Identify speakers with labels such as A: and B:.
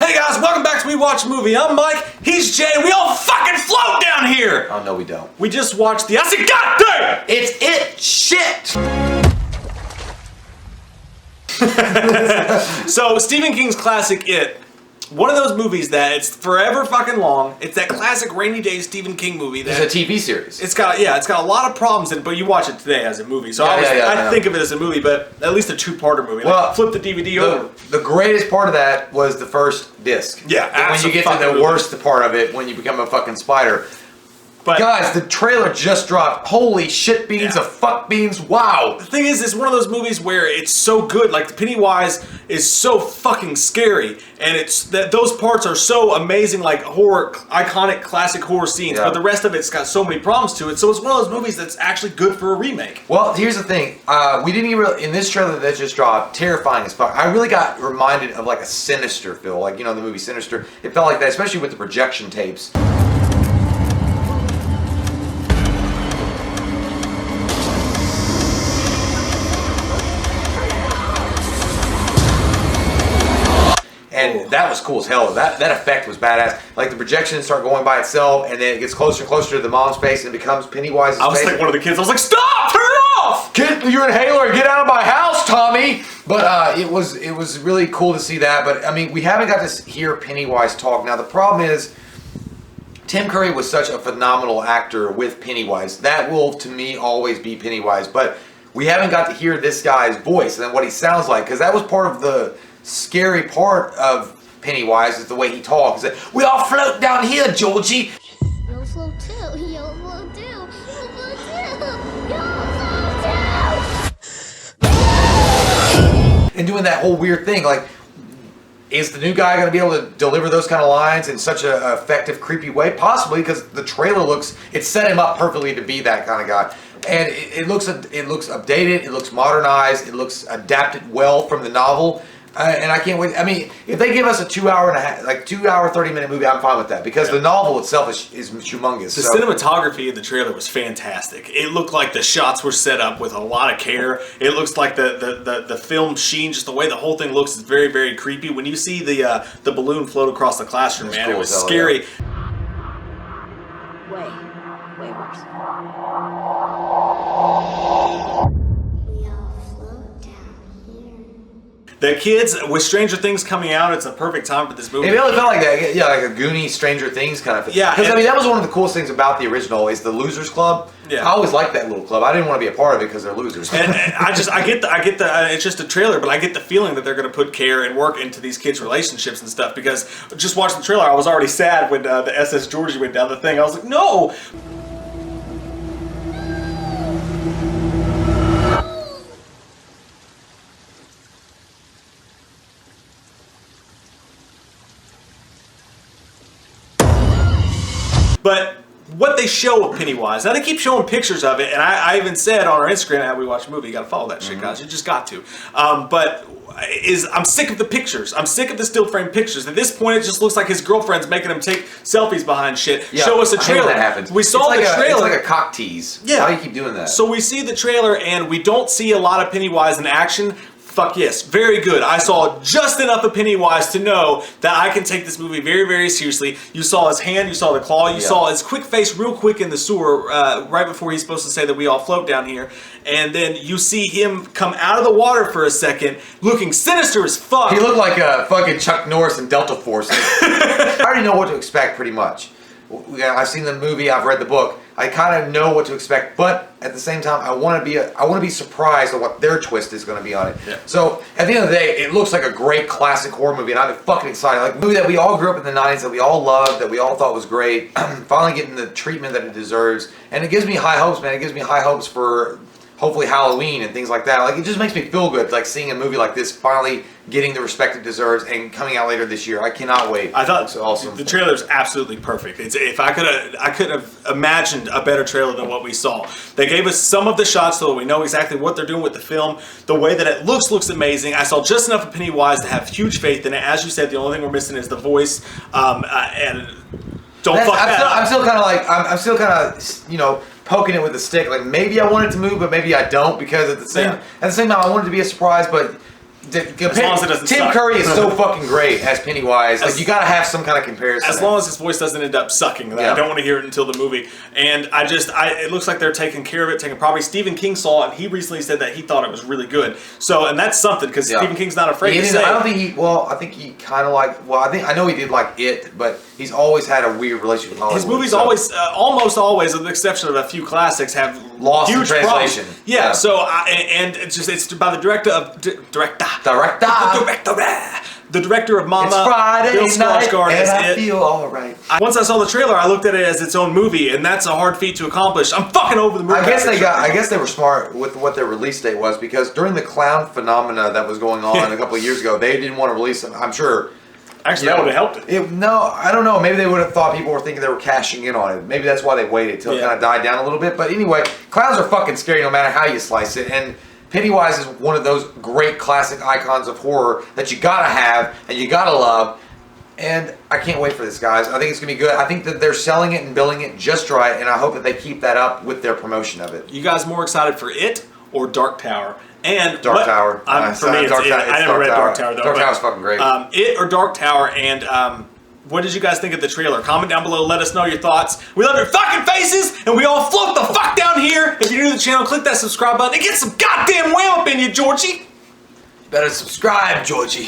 A: Hey guys, welcome back to We Watch a Movie. I'm Mike, he's Jay, and we all fucking float down here!
B: Oh, no, we don't.
A: We just watched I said, goddamn!
B: It's it! Shit!
A: So, Stephen King's classic It. One of those movies that it's forever fucking long. It's that classic rainy day Stephen King movie.
B: It's a TV series.
A: It's got a lot of problems in it, but you watch it today as a movie. So I think of it as a movie, but at least a two-parter movie.
B: Well,
A: like, flip the DVD over.
B: The greatest part of that was the first disc.
A: Yeah,
B: when you get to the worst part of it, when you become a fucking spider. But guys, the trailer just dropped. Holy shit beans of fuck beans. Wow.
A: The thing is, it's one of those movies where it's so good. Like, the Pennywise is so fucking scary. And it's that those parts are so amazing, like horror, iconic, classic horror scenes. Yeah. But the rest of it's got so many problems to it. So it's one of those movies that's actually good for a remake.
B: Well, here's the thing. We didn't even, in this trailer that just dropped, terrifying as fuck. I really got reminded of like a Sinister feel. Like, you know, the movie Sinister. It felt like that, especially with the projection tapes. And that was cool as hell. That effect was badass. Like the projections start going by itself, and then it gets closer and closer to the mom's face, and it becomes Pennywise's face.
A: I was like one of the kids. I was like, "Stop! Turn it off!
B: Get your inhaler and get out of my house, Tommy!" But it was really cool to see that. But I mean, we haven't got to hear Pennywise talk. Now the problem is, Tim Curry was such a phenomenal actor with Pennywise. That will, to me, always be Pennywise. But we haven't got to hear this guy's voice and what he sounds like, because that was part of the scary part of Pennywise is the way he talks. We all float down here, Georgie.
C: You'll float too. You'll float too. You'll float too. You'll float too.
B: And doing that whole weird thing, like, is the new guy going to be able to deliver those kind of lines in such an effective, creepy way? Possibly, because the trailer it set him up perfectly to be that kind of guy. And it looks updated, it looks modernized, it looks adapted well from the novel. And I can't wait. I mean, if they give us a 2 hour and a half, like 2 hour, 30-minute movie, I'm fine with that, because the novel itself is humongous.
A: The cinematography in the trailer was fantastic. It looked like the shots were set up with a lot of care. It looks like the film sheen, just the way the whole thing looks is very, very creepy. When you see the balloon float across the classroom, man, it was scary.
C: Way worse.
A: The kids, with Stranger Things coming out, it's a perfect time for this movie.
B: It really felt like that, yeah, like a Goonies, Stranger Things kind of thing.
A: Yeah,
B: because I mean that was one of the coolest things about the original is the Losers Club. Yeah, I always liked that little club. I didn't want to be a part of it because they're losers.
A: And I get the. It's just a trailer, but I get the feeling that they're going to put care and work into these kids' relationships and stuff. Because just watching the trailer, I was already sad when the SS Georgie went down the thing. I was like, no. But what they show of Pennywise, now they keep showing pictures of it, and I even said on our Instagram, how we watch a movie, you gotta follow that shit, guys, you just got to. I'm sick of the pictures. I'm sick of the still frame pictures. At this point, it just looks like his girlfriend's making him take selfies behind shit. Yeah, show us a trailer.
B: That happens.
A: We saw the trailer.
B: It's like a cock tease.
A: Yeah.
B: Why do you keep doing that?
A: So we see the trailer, and we don't see a lot of Pennywise in action. Fuck yes, very good. I saw just enough of Pennywise to know that I can take this movie very, very seriously. You saw his hand, you saw the claw, you saw his quick face real quick in the sewer right before he's supposed to say that we all float down here. And then you see him come out of the water for a second, looking sinister as fuck.
B: He looked like a fucking Chuck Norris in Delta Force. I already know what to expect pretty much. I've seen the movie, I've read the book. I kind of know what to expect, but at the same time, I want to be surprised at what their twist is going to be on it. Yeah. So at the end of the day, it looks like a great classic horror movie, and I'm fucking excited. Like a movie that we all grew up in the '90s, that we all loved, that we all thought was great. Finally getting the treatment that it deserves, and it gives me high hopes, man. It gives me high hopes for hopefully Halloween and things like that. Like, it just makes me feel good, like seeing a movie like this finally getting the respect it deserves and coming out later this year. I cannot wait.
A: I thought
B: it's awesome.
A: The trailer is absolutely perfect. If I could have imagined a better trailer than what we saw. They gave us some of the shots so that we know exactly what they're doing with the film. The way that it looks amazing. I saw just enough of Pennywise to have huge faith in it. As you said, the only thing we're missing is the voice. And don't fuck that up.
B: I'm still kind of, you know, poking it with a stick. Like, maybe I want it to move, but maybe I don't, because at the same time, I want it to be a surprise. But
A: As long as it doesn't
B: Tim
A: suck.
B: Curry is so fucking great as Pennywise.
A: As-
B: Like you gotta have some kind of comparison.
A: As long as his voice doesn't end up sucking,
B: Yeah.
A: I don't want to hear it until the movie. And it looks like they're taking care of it. Probably Stephen King saw it, and he recently said that he thought it was really good. So, and that's something because
B: Yeah.
A: Stephen King's not afraid
B: He
A: to
B: didn't-
A: say.
B: I don't think he. Well, I think he kind of like. Well, I know he did like It, but he's always had a weird relationship with Hollywood.
A: His movies
B: so-
A: always, almost always, with the exception of a few classics, have
B: Lost in
A: huge
B: translation.
A: problems. Yeah. So, and it's by the director of the director of Mama.
B: It's Friday
A: Bill
B: night,
A: Skarsgård
B: and
A: is
B: I
A: it.
B: feel alright.
A: Once I saw the trailer, I looked at it as its own movie, and that's a hard feat to accomplish. I'm fucking over the movie.
B: I guess they were smart with what their release date was because during the clown phenomena that was going on a couple of years ago, they didn't want to release them. I'm sure.
A: Actually, that would have helped it.
B: No, I don't know. Maybe they would have thought people were thinking they were cashing in on it. Maybe that's why they waited till it kind of died down a little bit. But anyway, clowns are fucking scary no matter how you slice it. And Pennywise is one of those great classic icons of horror that you gotta have and you gotta love. And I can't wait for this, guys. I think it's gonna be good. I think that they're selling it and billing it just right, and I hope that they keep that up with their promotion of it.
A: You guys more excited for It or Dark Tower? And
B: Dark Tower.
A: For me, it's It. I never read Dark Tower though.
B: Dark Tower's fucking great.
A: It or Dark Tower, and what did you guys think of the trailer? Comment down below, let us know your thoughts. We love your fucking faces, and we all float the fuck down here. If you're new to the channel, click that subscribe button and get some goddamn whale up in you, Georgie.
B: Better subscribe, Georgie.